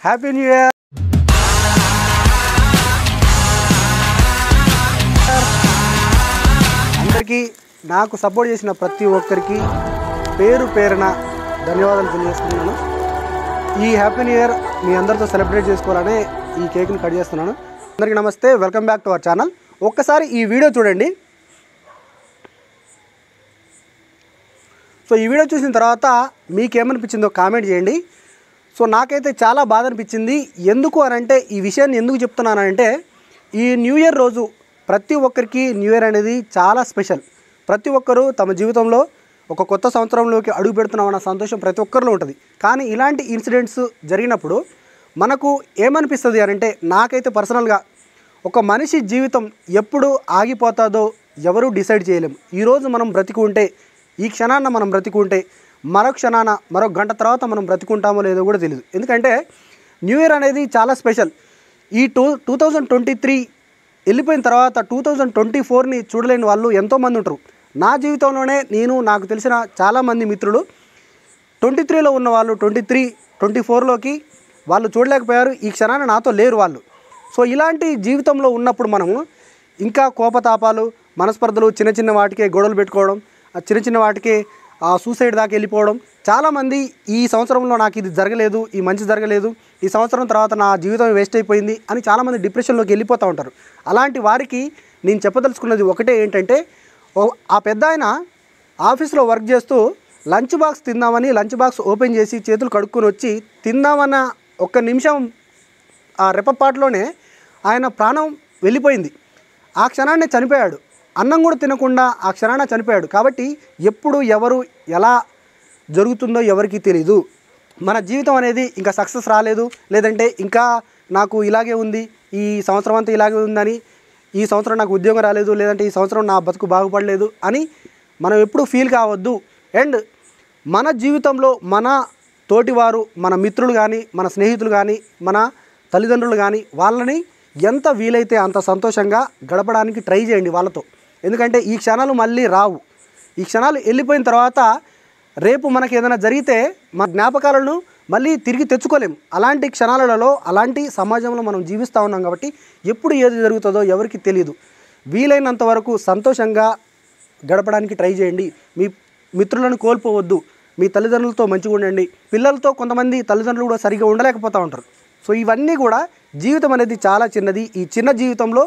Happy new year. అందరికీ నాకు support చేసిన ప్రతి ఒక్కరికి పేరు పేరున ధన్యవాదాలు తెలియజేస్తున్నాను. ఈ హ్యాపీ న్యూ ఇయర్ మీ అందరితో సెలబ్రేట్ చేసుకోవాలని ఈ కేక్ని కట్ చేస్తున్నాను. అందరికీ నమస్తే, welcome back to our channel. ఒక్కసారి ఈ వీడియో చూడండి. సో ఈ వీడియో చూసిన తర్వాత మీకేమనిపించిందో కామెంట్ చేయండి. సో నాకైతే చాలా బాధ అనిపించింది. ఎందుకు అనంటే, ఈ విషయాన్ని ఎందుకు చెప్తున్నానంటే, ఈ న్యూ ఇయర్ రోజు ప్రతి ఒక్కరికి న్యూ ఇయర్ అనేది చాలా స్పెషల్. ప్రతి ఒక్కరూ తమ జీవితంలో ఒక కొత్త సంవత్సరంలోకి అడుగు పెడుతున్నామన్న సంతోషం ప్రతి ఒక్కరిలో ఉంటుంది. కానీ ఇలాంటి ఇన్సిడెంట్స్ జరిగినప్పుడు మనకు ఏమనిపిస్తుంది అనంటే, నాకైతే పర్సనల్గా ఒక మనిషి జీవితం ఎప్పుడు ఆగిపోతుందో ఎవరూ డిసైడ్ చేయలేము. ఈరోజు మనం బ్రతికి ఉంటే, ఈ క్షణాన మనం బ్రతికి ఉంటే, మరో క్షణాన మరో గంట తర్వాత మనం బ్రతికుంటామో లేదో కూడా తెలియదు. ఎందుకంటే న్యూ ఇయర్ అనేది చాలా స్పెషల్. ఈ 2023 వెళ్ళిపోయిన తర్వాత 2024ని చూడలేని వాళ్ళు ఎంతోమంది ఉంటారు. నా జీవితంలోనే నాకు తెలిసిన చాలామంది మిత్రులు 23లో ఉన్న వాళ్ళు 24లోకి వాళ్ళు చూడలేకపోయారు. ఈ క్షణాన నాతో లేరు వాళ్ళు. సో ఇలాంటి జీవితంలో ఉన్నప్పుడు మనము ఇంకా కోపతాపాలు, మనస్పర్ధలు, చిన్న చిన్న వాటికే గొడవలు పెట్టుకోవడం, చిన్న చిన్న వాటికే సూసైడ్ దాకా వెళ్ళిపోవడం. చాలామంది ఈ సంవత్సరంలో నాకు ఇది జరగలేదు, ఈ మంచి జరగలేదు, ఈ సంవత్సరం తర్వాత నా జీవితం వేస్ట్ అయిపోయింది అని చాలామంది డిప్రెషన్లోకి వెళ్ళిపోతూ ఉంటారు. అలాంటి వారికి నేను చెప్పదలుచుకున్నది ఒకటే ఏంటంటే, ఆ పెద్ద ఆయన ఆఫీస్లో వర్క్ చేస్తూ లంచ్ బాక్స్ తిందామని లంచ్ బాక్స్ ఓపెన్ చేసి చేతులు కడుక్కొని వచ్చి తిందామన్న ఒక్క నిమిషం ఆ రెప్పపాటులోనే ఆయన ప్రాణం వెళ్ళిపోయింది. ఆ క్షణాన్ని చనిపోయాడు. అన్నం కూడా తినకుండా ఆ క్షణాన చనిపోయాడు. కాబట్టి ఎప్పుడు ఎవరు ఎలా జరుగుతుందో ఎవరికి తెలీదు. మన జీవితం అనేది ఇంకా సక్సెస్ రాలేదు, లేదంటే ఇంకా నాకు ఇలాగే ఉంది, ఈ సంవత్సరం అంతా ఇలాగే ఉందని, ఈ సంవత్సరం నాకు ఉద్యోగం రాలేదు, లేదంటే ఈ సంవత్సరం నా బతుకు బాగుపడలేదు అని మనం ఎప్పుడు ఫీల్ కావద్దు. అండ్ మన జీవితంలో మన తోటివారు, మన మిత్రులు కానీ, మన స్నేహితులు కానీ, మన తల్లిదండ్రులు కానీ, వాళ్ళని ఎంత వీలైతే అంత సంతోషంగా గడపడానికి ట్రై చేయండి వాళ్ళతో. ఎందుకంటే ఈ క్షణాలు మళ్ళీ రావు. ఈ క్షణాలు వెళ్ళిపోయిన తర్వాత రేపు మనకి ఏదైనా జరిగితే మన జ్ఞాపకాలను మళ్ళీ తిరిగి తెచ్చుకోలేము. అలాంటి క్షణాలలో, అలాంటి సమాజంలో మనం జీవిస్తూ ఉన్నాం. కాబట్టి ఎప్పుడు ఏది జరుగుతుందో ఎవరికి తెలియదు. వీలైనంత వరకు సంతోషంగా గడపడానికి ట్రై చేయండి. మీ మిత్రులను కోల్పోవద్దు. మీ తల్లిదండ్రులతో మంచిగా ఉండండి. పిల్లలతో కొంతమంది తల్లిదండ్రులు కూడా సరిగ్గా ఉండలేకపోతూ ఉంటారు. సో ఇవన్నీ కూడా, జీవితం అనేది చాలా చిన్నది. ఈ చిన్న జీవితంలో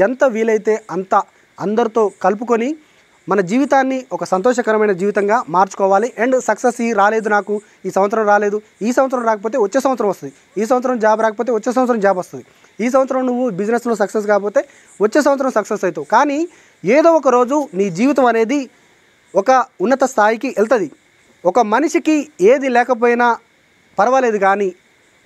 ఎంత వీలైతే అంత అందరితో కలుపుకొని మన జీవితాన్ని ఒక సంతోషకరమైన జీవితంగా మార్చుకోవాలి. అండ్ సక్సెస్ రాలేదు, నాకు ఈ సంవత్సరం రాలేదు, ఈ సంవత్సరం రాకపోతే వచ్చే సంవత్సరం వస్తుంది, ఈ సంవత్సరం జాబ్ రాకపోతే వచ్చే సంవత్సరం జాబ్ వస్తుంది, ఈ సంవత్సరం నువ్వు బిజినెస్లో సక్సెస్ కాకపోతే వచ్చే సంవత్సరం సక్సెస్ అవుతావు. కానీ ఏదో ఒక రోజు నీ జీవితం అనేది ఒక ఉన్నత స్థాయికి వెళ్తుంది. ఒక మనిషికి ఏది లేకపోయినా పర్వాలేదు, కానీ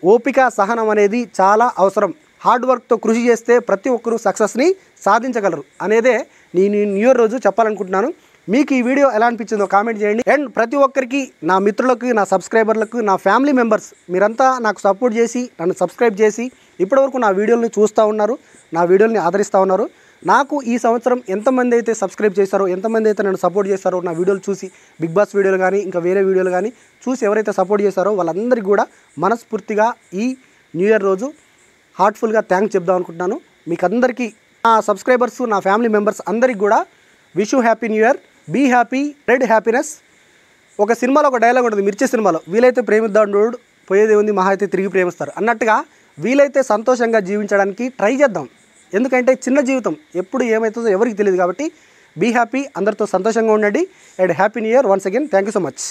ఓపిక, సహనం అనేది చాలా అవసరం. హార్డ్ వర్క్తో కృషి చేస్తే ప్రతి ఒక్కరూ సక్సెస్ని సాధించగలరు అనేదే నేను న్యూ ఇయర్ రోజు చెప్పాలనుకుంటున్నాను. మీకు ఈ వీడియో ఎలా అనిపించిందో కామెంట్ చేయండి. అండ్ ప్రతి ఒక్కరికి, నా మిత్రులకు, నా సబ్స్క్రైబర్లకు, నా ఫ్యామిలీ మెంబర్స్, మీరంతా నాకు సపోర్ట్ చేసి, నన్ను సబ్స్క్రైబ్ చేసి ఇప్పటివరకు నా వీడియోని చూస్తూ ఉన్నారు, నా వీడియోని ఆదరిస్తూ ఉన్నారు. నాకు ఈ సంవత్సరం ఎంతమంది అయితే సబ్స్క్రైబ్ చేశారో, ఎంతమంది అయితే నన్ను సపోర్ట్ చేశారో, నా వీడియోలు చూసి, బిగ్ బాస్ వీడియోలు కానీ ఇంకా వేరే వీడియోలు కానీ చూసి ఎవరైతే సపోర్ట్ చేశారో వాళ్ళందరికీ కూడా మనస్ఫూర్తిగా ఈ న్యూ ఇయర్ రోజు హార్ట్ఫుల్గా థ్యాంక్స్ చెప్దాం అనుకుంటున్నాను. మీకు అందరికీ, నా సబ్స్క్రైబర్స్, నా ఫ్యామిలీ మెంబర్స్ అందరికీ కూడా wish you happy new year, be happy, spread happiness. ఒక సినిమాలో ఒక డైలాగ్ ఉంటుంది, మిర్చి సినిమాలో, వీలైతే ప్రేమిద్దాం డోడు, పోయేది ఉంది మహా అయితే తిరిగి ప్రేమిస్తారు అన్నట్టుగా, వీలైతే సంతోషంగా జీవించడానికి ట్రై చేద్దాం. ఎందుకంటే చిన్న జీవితం ఎప్పుడు ఏమవుతుందో ఎవరికి తెలియదు. కాబట్టి బీ హ్యాపీ, అందరితో సంతోషంగా ఉండండి. And happy new year once again. Thank you so much.